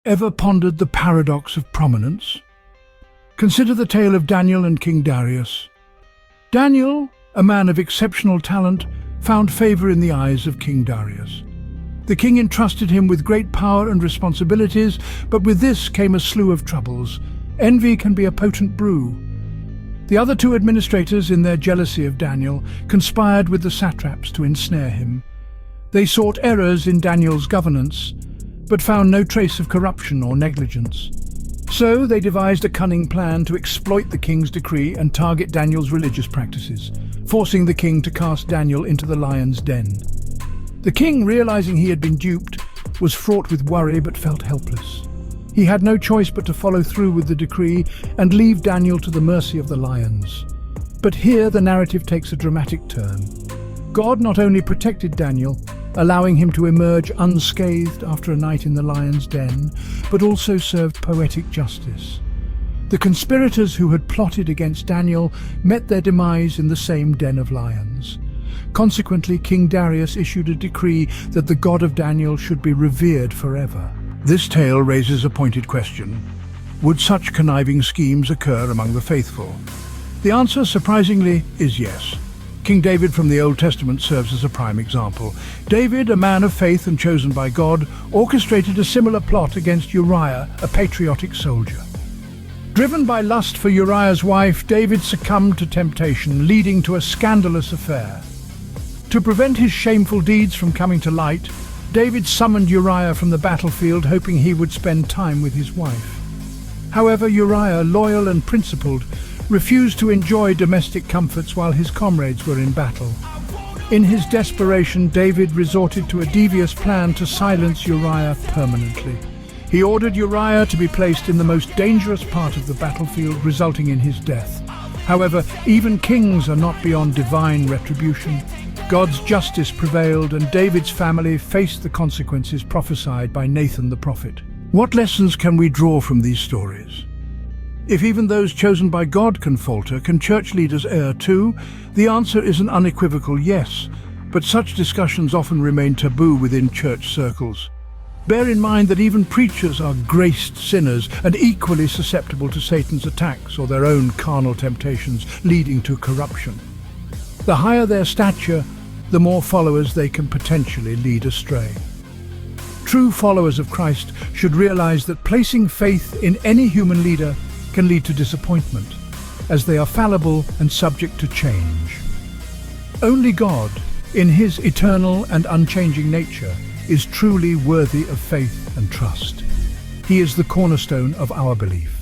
Ever pondered the paradox of prominence? Consider the tale of Daniel and King Darius. Daniel, a man of exceptional talent, found favor in the eyes of King Darius. The king entrusted him with great power and responsibilities, but with this came a slew of troubles. Envy can be a potent brew. The other two administrators, in their jealousy of Daniel, conspired with the satraps to ensnare him. They sought errors in Daniel's governance, but found no trace of corruption or negligence. So they devised a cunning plan to exploit the king's decree and target Daniel's religious practices, forcing the king to cast Daniel into the lion's den. The king, realizing he had been duped, was fraught with worry but felt helpless. He had no choice but to follow through with the decree and leave Daniel to the mercy of the lions. But here the narrative takes a dramatic turn. God not only protected Daniel, allowing him to emerge unscathed after a night in the lion's den, but also served poetic justice. The conspirators who had plotted against Daniel met their demise in the same den of lions. Consequently, King Darius issued a decree that the God of Daniel should be revered forever. This tale raises a pointed question. Would such conniving schemes occur among the faithful? The answer, surprisingly, is yes. King David from the Old Testament serves as a prime example. David, a man of faith and chosen by God, orchestrated a similar plot against Uriah, a patriotic soldier. Driven by lust for Uriah's wife, David succumbed to temptation, leading to a scandalous affair. To prevent his shameful deeds from coming to light, David summoned Uriah from the battlefield, hoping he would spend time with his wife. However, Uriah, loyal and principled, refused to enjoy domestic comforts while his comrades were in battle. In his desperation, David resorted to a devious plan to silence Uriah permanently. He ordered Uriah to be placed in the most dangerous part of the battlefield, resulting in his death. However, even kings are not beyond divine retribution. God's justice prevailed, and David's family faced the consequences prophesied by Nathan the prophet. What lessons can we draw from these stories? If even those chosen by God can falter, can church leaders err too? The answer is an unequivocal yes, but such discussions often remain taboo within church circles. Bear in mind that even preachers are graced sinners and equally susceptible to Satan's attacks or their own carnal temptations, leading to corruption. The higher their stature, the more followers they can potentially lead astray. True followers of Christ should realize that placing faith in any human leader can lead to disappointment, as they are fallible and subject to change. Only God, in his eternal and unchanging nature, is truly worthy of faith and trust. He is the cornerstone of our belief.